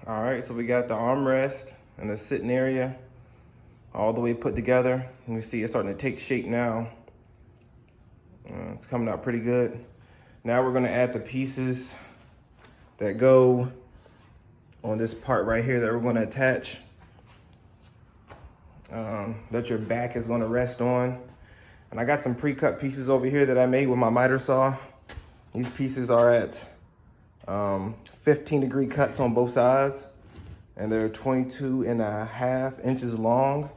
All right, so we got the armrest and the sitting area all the way put together. And you see it's starting to take shape now. It's coming out pretty good. Now we're gonna add the pieces that go on this part right here that we're gonna attach, that your back is gonna rest on. And I got some pre-cut pieces over here that I made with my miter saw. These pieces are at 15-degree cuts on both sides, and they're 22.5 inches long.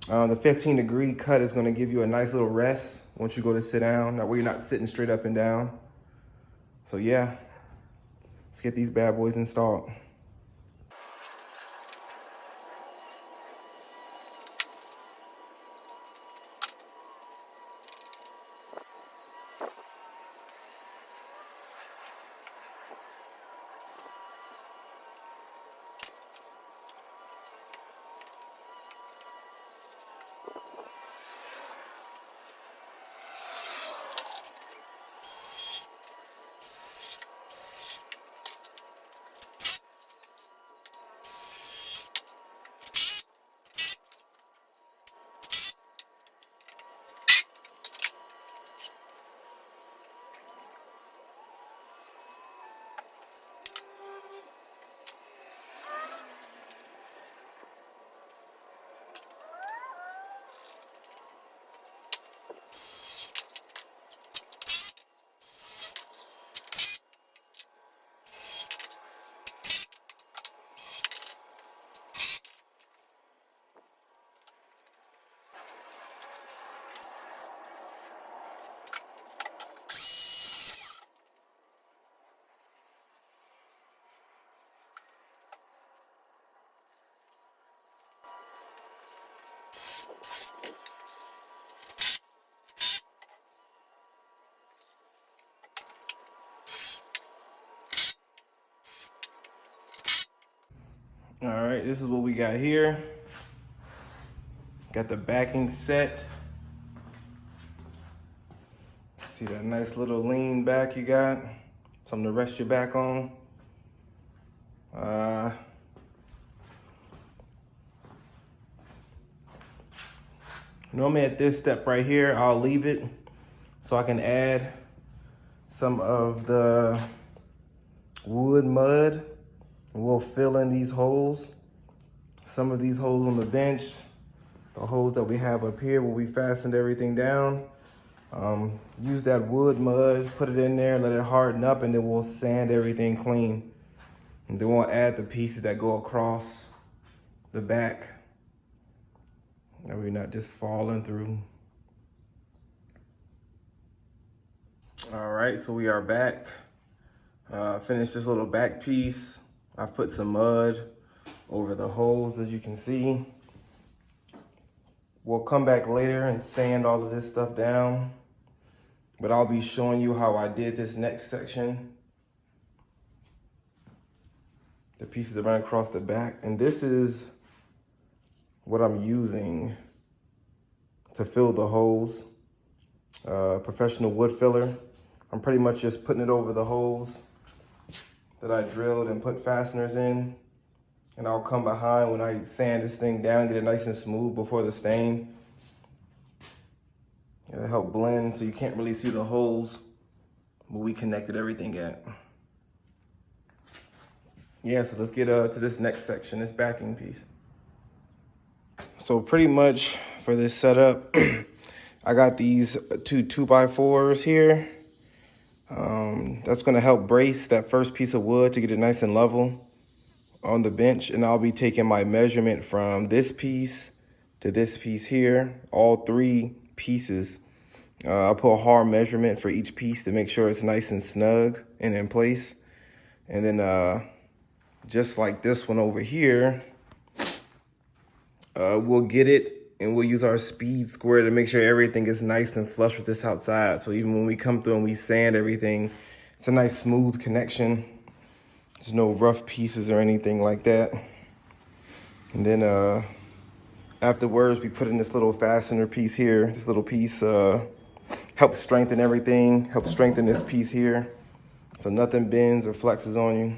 The 15-degree cut is gonna give you a nice little rest once you go to sit down. That way you're not sitting straight up and down. So yeah, let's get these bad boys installed. All right, this is what we got here. Got the backing set. See that nice little lean back you got? Something to rest your back on. Normally at this step right here, I'll leave it so I can add some of the wood mud. We'll fill in these holes. Some of these holes on the bench, the holes that we have up here where we fastened everything down. Use that wood mud, put it in there, let it harden up, and then we'll sand everything clean. And then we'll add the pieces that go across the back. That we're not just falling through. All right, so we are back. Finished this little back piece. I've put some mud over the holes, as you can see. We'll come back later and sand all of this stuff down, but I'll be showing you how I did this next section. The pieces that run across the back, and this is what I'm using to fill the holes. Professional wood filler. I'm pretty much just putting it over the holes that I drilled and put fasteners in. And I'll come behind when I sand this thing down, get it nice and smooth before the stain. It'll help blend so you can't really see the holes where we connected everything at. Yeah, so let's get to this next section, this backing piece. So pretty much for this setup, I got these two 2x4s here. That's gonna help brace that first piece of wood to get it nice and level on the bench. And I'll be taking my measurement from this piece to this piece here, all three pieces. I'll put a hard measurement for each piece to make sure it's nice and snug and in place. And then just like this one over here, we'll get it and we'll use our speed square to make sure everything is nice and flush with this outside. So even when we come through and we sand everything, it's a nice smooth connection. There's no rough pieces or anything like that. And then afterwards, we put in this little fastener piece here. This little piece helps strengthen everything, helps strengthen this piece here, so nothing bends or flexes on you.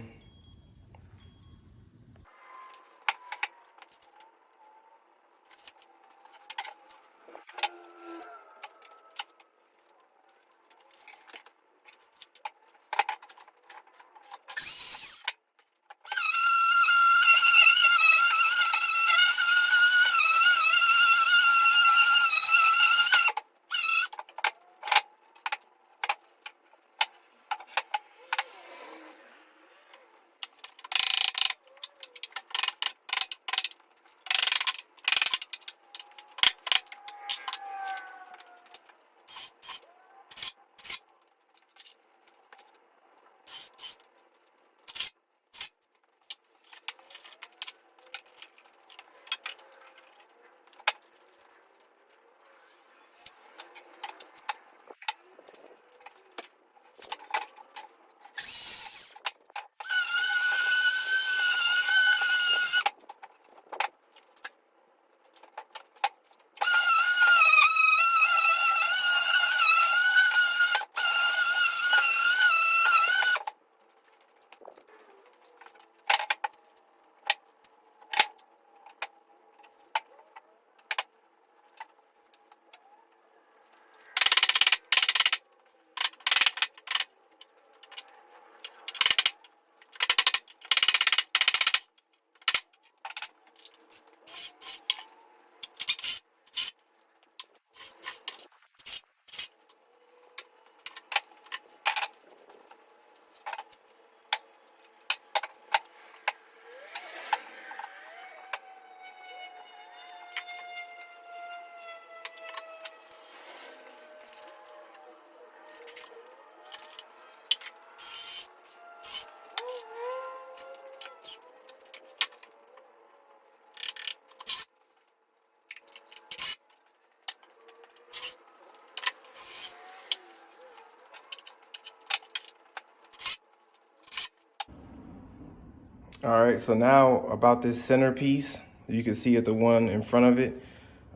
All right, so now about this center piece, you can see it, the one in front of it,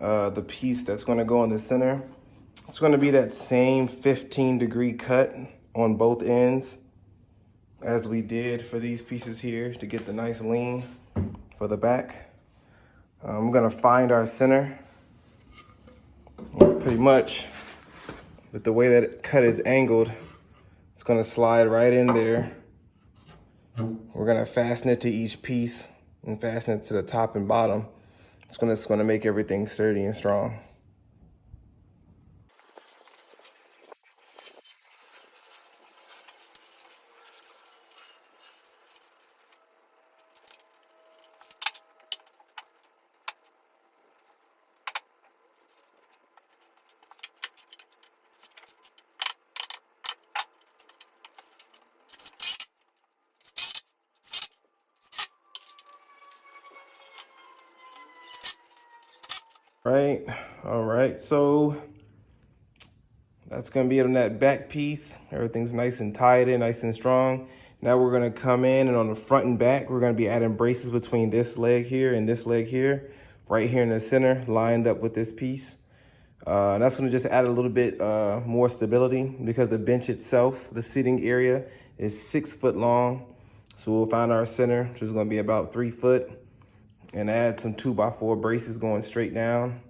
the piece that's gonna go in the center. It's gonna be that same 15-degree cut on both ends as we did for these pieces here to get the nice lean for the back. I'm gonna find our center. Pretty much, with the way that it cut is angled, it's gonna slide right in there. We're gonna fasten it to each piece and fasten it to the top and bottom. It's gonna make everything sturdy and strong. All right, so that's gonna be it on that back piece. Everything's nice and tied in, nice and strong. Now we're gonna come in, and on the front and back, we're gonna be adding braces between this leg here and this leg here, right here in the center, lined up with this piece. That's gonna just add a little bit more stability, because the bench itself, the seating area, is 6 foot long. So we'll find our center, which is gonna be about 3 foot, and add some 2x4 braces going straight down.